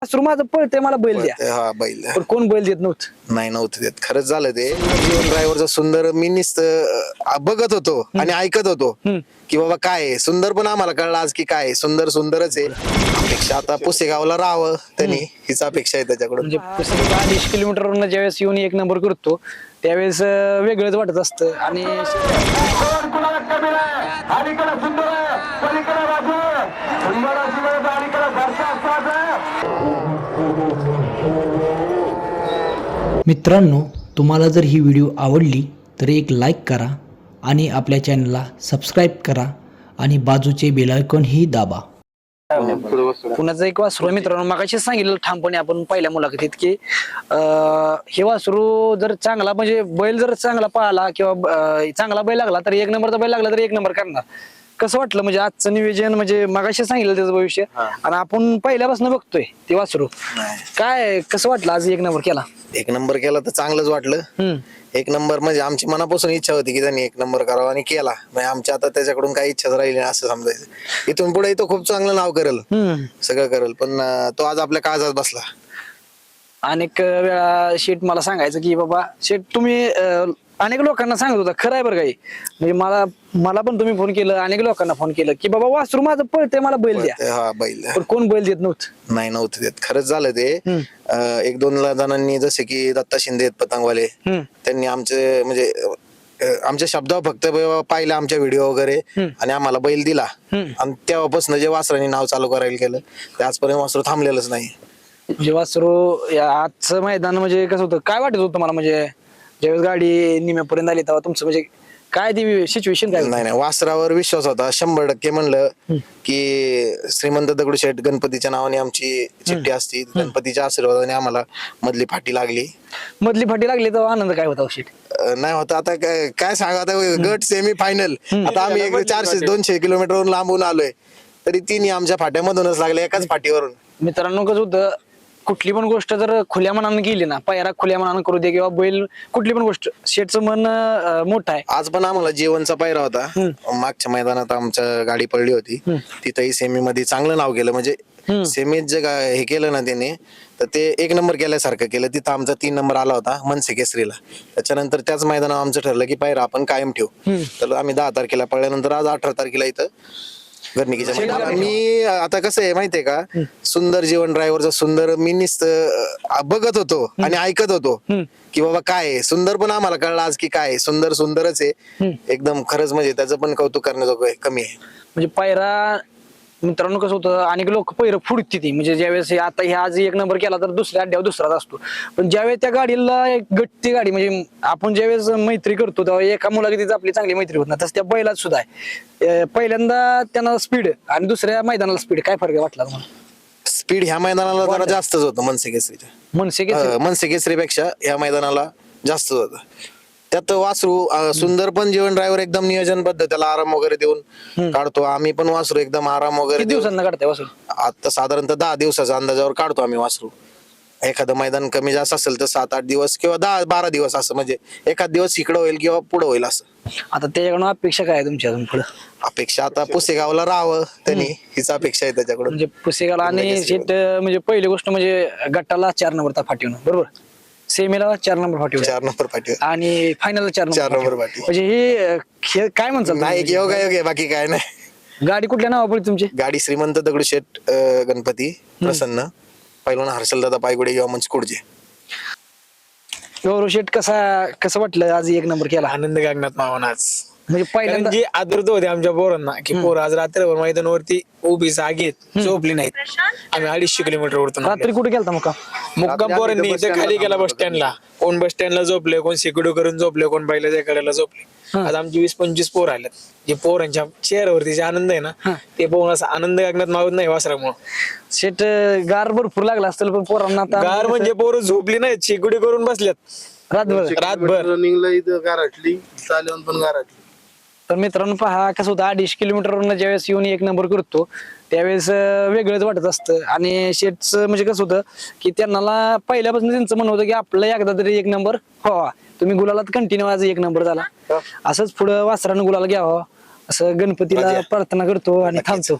वासरू माझं पळतंय मला बैल द्या. हा बैल पण कोण बैल देत नव्हतं. नाही नव्हतं देत. खरंच झालं ते जीवन ड्रायव्हरचं सुंदर मी बघत होतो आणि ऐकत होतो की बाबा काय आहे. सुंदर पण आम्हाला कळलं आज की काय आहे. सुंदर सुंदरच आहे. अपेक्षा आता पुसेगावला राहावं त्यांनी हीच अपेक्षा आहे त्याच्याकडून. म्हणजे 250 किलोमीटरवरून ज्यावेळेस येऊन एक नंबर करतो त्यावेळेस वेगळंच वाटत असतं. आणि मित्रांनो, तुम्हाला जर ही व्हिडिओ आवडली तर एक लाईक करा आणि आपल्या चॅनलला सबस्क्राईब करा आणि बाजूचे बेल आयकॉन ही दाबा. पुण्याचं एक वासरू आहे मित्रांनो. मगाशी सांगितलं ठामपणे आपण पहिल्या मुलाखतीत की हे वासरू जर चांगला म्हणजे बैल जर चांगला पाळला किंवा चांगला बैल लागला तर एक नंबरचा बैल लागला तर एक नंबर करणार. कसं वाटलं म्हणजे आजचं नियोजन म्हणजे मगाशी सांगितलं त्याचं भविष्य आणि आपण पहिल्यापासून बघतोय ते वासरू काय कसं वाटलं आज एक नंबर केला. एक नंबर केला तर चांगलंच वाटलं. एक नंबर म्हणजे आमची मनापासून इच्छा होती की त्यांनी एक नंबर करावा आणि केला. म्हणजे आमच्या आता त्याच्याकडून काही इच्छाच राहिली नाही असं समजायचं. इथून पुढे तो खूप चांगलं नाव करेल, सगळं करेल. पण तो आज आपल्या काळजात बसला. अनेक वेळा शेठ मला सांगायचं की बाबा शेठ तुम्ही अनेक लोकांना सांगत होता. खरं आहे बरं काही म्हणजे मला पण तुम्ही फोन केलं, अनेक लोकांना फोन केलं की बाबा वासरू माझं पळतंय मला बैल द्या. हा बैल पण कोण बैल देत नव्हतं. नाही नव्हतं देत. खरंच झालं ते. एक दोन जणांनी जसे की दत्ता शिंदे आहेत पतंगवाले, त्यांनी आमचे म्हणजे आमच्या शब्दावर फक्त पाहिलं आमच्या व्हिडिओ वगैरे आणि आम्हाला बैल दिला. आणि तेव्हापासून जे वासरांनी नाव चालू करायला केलं ते आजपर्यंत वासरू थांबलेलंच नाही. म्हणजे वासरू आजचं मैदान म्हणजे कसं होतं काय वाटत होतं मला म्हणजे ज्यावेळेस गाडी निम्यापर्यंत आली तेव्हा तुमचं म्हणजे काय ती सिच्युएशन काय. नाही वासरावर विश्वास होता 100%. म्हणलं की श्रीमंत दगडूशेठ गणपतीच्या नावाने आमची चिठ्ठी असती. गणपतीच्या आशीर्वादाने आम्हाला मधली फाटी लागली. मधली फाटी लागली तेव्हा आनंद काय होता शेठ. नाही होता. आता काय सांगा आता गट सेमी फायनल. आता आम्ही 400-200 किलोमीटरवरून लांबून आलोय तरी तिन्ही आमच्या फाट्यामधूनच लागले एकाच फाटीवरून. मित्रांनो कसं होतं कुठली पण गोष्ट जर खुल्या मनानं गेली ना पायरा खुल्या मनानं करू दे किंवा बैल कुठली पण गोष्ट शेठचं मन मोठं आहे. आज पण आम्हाला जीवनचा पायरा होता. मागच्या मैदानात आमच्या गाडी पडली होती. तिथंही सेमी मध्ये चांगलं नाव केलं. म्हणजे सेमीत जे हे केलं ना त्याने तर ते एक नंबर केल्यासारखं केलं. तिथं आमचा 3 नंबर आला होता मनसे केसरीला. त्याच्यानंतर त्याच मैदानावर आमचं ठरलं की पायरा आपण कायम ठेवू. तर आम्ही 10 तारखेला पडल्यानंतर आज 18 तारखेला इथं गर्निकीच्या मैदानात. मी आता कसं आहे माहितीये का, सुंदर जीवन ड्रायव्हरचं सुंदर मी बघत होतो आणि ऐकत होतो की बाबा काय आहे. सुंदर पण आम्हाला कळलं आज की काय आहे. सुंदर सुंदरच आहे एकदम. खरंच म्हणजे त्याचं पण कौतुक करण्याजोगं कमी आहे. म्हणजे पायरा मित्रांनो कसं होतं अनेक लोक पहिरं फुडती ती म्हणजे ज्यावेळेस आता हे आज एक नंबर केला तर दुसऱ्या अड्ड्यावर दुसराच असतो. पण ज्यावेळेस त्या गाडीला एक गट्टी गाडी म्हणजे आपण ज्यावेळेस मैत्री करतो तेव्हा एका मुलाखतीच आपली चांगली मैत्री होत नाही तसं त्या बैलात सुद्धा आहे. पहिल्यांदा त्यांना स्पीड आणि दुसऱ्या मैदानाला स्पीड काय फरक वाटला तुम्हाला. स्पीड ह्या मैदानाला जरा जास्तच होतं मनसे केसरीच्या. मनसे केसरीपेक्षा ह्या मैदानाला जास्त होतं. त्यात वासरू सुंदर पण जीवन ड्रायव्हर एकदम नियोजनबद्ध त्याला आराम वगैरे देऊन काढतो. आम्ही पण वासरू एकदम आराम वगैरे दिवसांना काढताय वासरू. आता साधारणतः 10 दिवसाच्या अंदाजावर काढतो आम्ही वासरू. एखादं मैदान कमी जास्त असेल तर 7-8 दिवस किंवा 10-12 दिवस असं म्हणजे एखाद दिवस इकडं होईल किंवा पुढं होईल असं. आता त्याच्याकडून अपेक्षा काय आहे तुमच्या अजून पुढं. अपेक्षा आता पुसेगावला राहावं त्यांनी हीच अपेक्षा आहे त्याच्याकडून. म्हणजे पुसेगावला आणि शेट म्हणजे पहिली गोष्ट म्हणजे गटाला 4 नंबर फाटीवून बरोबर. सेमीला 4 नंबर फाटीवर 4 नंबर फाटी आणि फायनल 4 नंबर फाटी. म्हणजे हे खेळ काय म्हणतात नाही योग आहे बाकी काय नाही. गाडी कुठल्या नावा पडली तुमची. गाडी श्रीमंत दगडूशेठ गणपती प्रसन्न पहिलवान हर्षलदादा पायगुडे किंवा मंचकुडचे. गौरव शेठ कसं वाटलं आज एक नंबर केला. आनंद गगनात मावन आज म्हणजे पहिल्यांदा जी आदुरता होती आमच्या पोरांना की पोर आज रात्रभर मैदानावरती उभी जागेत झोपली नाहीत. आम्ही 250 किलोमीटर वरतून रात्री कुठे गेलता मग मुक्काम पोरांनी इथे खाली गेला बस स्टँडला. कोण बस स्टँडला झोपले, कोण सिक्युरिटी करून झोपले, कोण बैलाच्या कडेला झोपले. आज आमची 20-25 पोर आल्यात. जे पोरांच्या चेहऱ्यावरती जे आनंद आहे ना ते पाहून असं आनंद गगनात मावत नाही वासरामुळे. शेट गार भरपूर लागला असतील पण पोरांना आता गार म्हणजे पोरं झोपली नाहीत, सिक्युरिटी करून बसल्यात रातभर. रनिंगला इथं गारटली चालवून पण गारटली. तर मित्रांनो पहा कसं होतं 250 किलोमीटरवरून ज्यावेळेस येऊन एक नंबर करतो त्यावेळेस वेगळंच वाटत असतं. आणि शेटचं म्हणजे कसं होतं की त्यांना पहिल्यापासून त्यांचं म्हणणं होतं की आपलं एकदा तरी एक नंबर व्हावा. तुम्ही गुलालात कंटिन्यू आज एक नंबर झाला असंच पुढं वासरानं गुलाल घ्यावा असं गणपतीला प्रार्थना करतो आणि थांबतो.